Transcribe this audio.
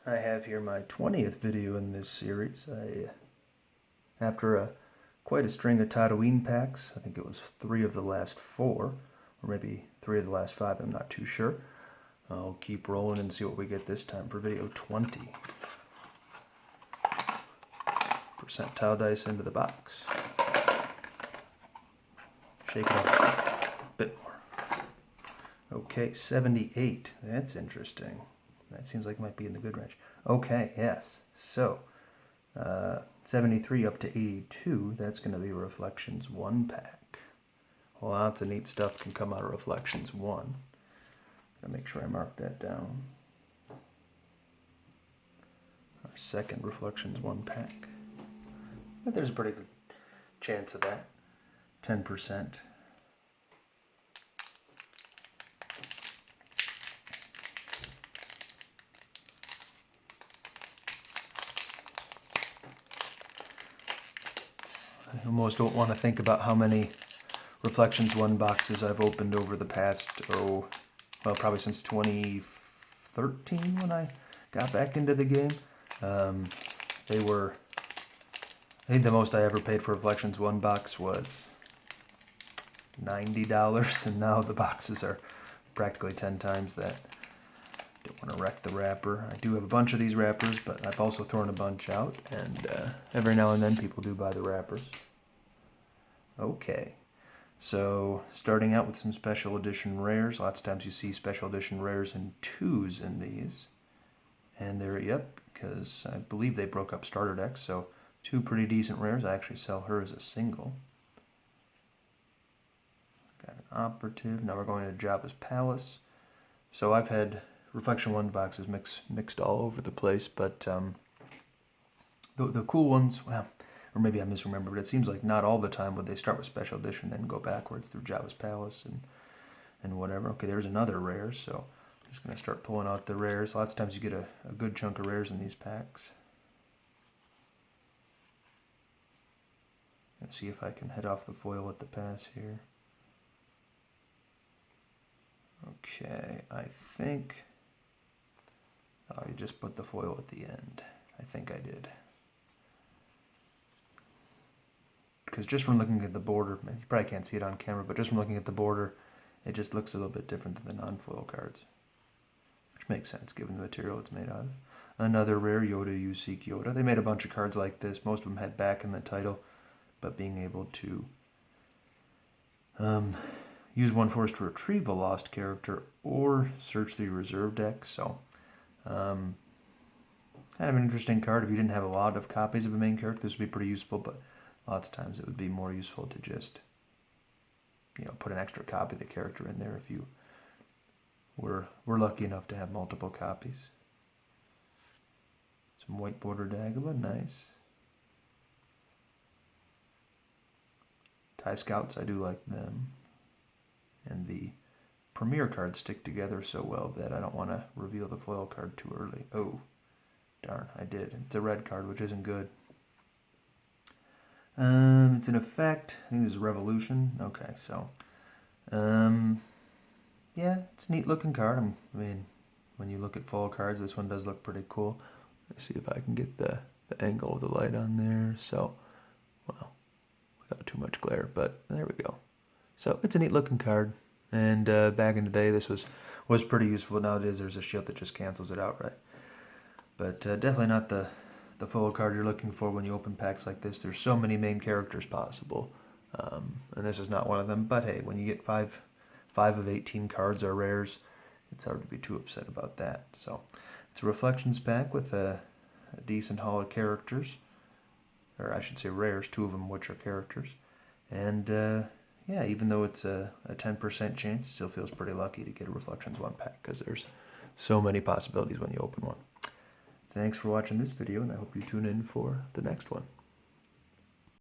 I have here my 20th video in this series. After quite a string of Tatooine packs, I think it was 3 of the last 4, or maybe 3 of the last 5, I'm not too sure. I'll keep rolling and see what we get this time for video 20. Percentile dice into the box. Shake it up a bit more. Okay, 78. That's interesting. That seems like it might be in the good range. Okay, yes. So, 73 up to 82, that's going to be Reflections 1 pack. Lots of neat stuff can come out of Reflections 1. Gotta make sure I mark that down. Our second Reflections 1 pack. But there's a pretty good chance of that. 10%. I almost don't want to think about how many Reflections 1 boxes I've opened over the past, probably since 2013 when I got back into the game. I think the most I ever paid for Reflections 1 box was $90, and now the boxes are practically 10 times that. Don't want to wreck the wrapper. I do have a bunch of these wrappers, but I've also thrown a bunch out, and every now and then people do buy the wrappers. Okay, so starting out with some special edition rares. Lots of times you see special edition rares in 2s in these. And they're, yep, because I believe they broke up starter decks, so 2 pretty decent rares. I actually sell her as a single. Got an Operative. Now we're going to Jabba's Palace. So I've had Reflection 1 boxes mixed all over the place, but the cool ones, well, or maybe I misremember, but it seems like not all the time would they start with special edition, then go backwards through Jabba's Palace and whatever. Okay, there's another rare, so I'm just going to start pulling out the rares. Lots of times you get a good chunk of rares in these packs. Let's see if I can head off the foil with the pass here. Okay, I think... Oh, you just put the foil at the end. I think I did. Because just from looking at the border, you probably can't see it on camera, but just from looking at the border, it just looks a little bit different than the non-foil cards. Which makes sense given the material it's made out of. Another rare, Yoda, You Seek Yoda. They made a bunch of cards like this. Most of them had back in the title, but being able to use one force to retrieve a lost character or search through your reserve deck. So, kind of an interesting card. If you didn't have a lot of copies of a main character, this would be pretty useful, but lots of times it would be more useful to just, put an extra copy of the character in there if you were lucky enough to have multiple copies. Some white border Dagobah, nice. TIE Scouts, I do like them. And the Premier cards stick together so well that I don't want to reveal the foil card too early. Oh, darn, I did. It's a red card, which isn't good. It's an effect. I think this is Revolution. Okay, so, yeah, it's a neat looking card. I mean, when you look at foil cards, this one does look pretty cool. Let's see if I can get the angle of the light on there. So, well, without too much glare, but there we go. So it's a neat looking card, and back in the day this was pretty useful. Nowadays there's a shield that just cancels it outright. But definitely not the foil card you're looking for when you open packs like this. There's so many main characters possible, and this is not one of them. But hey, when you get 5 of 18 cards are rares, it's hard to be too upset about that. So it's a Reflections pack with a decent haul of characters, or I should say rares, 2 of them which are characters, and yeah, even though it's a 10% chance, it still feels pretty lucky to get a Reflections 1 pack because there's so many possibilities when you open one. Thanks for watching this video, and I hope you tune in for the next one.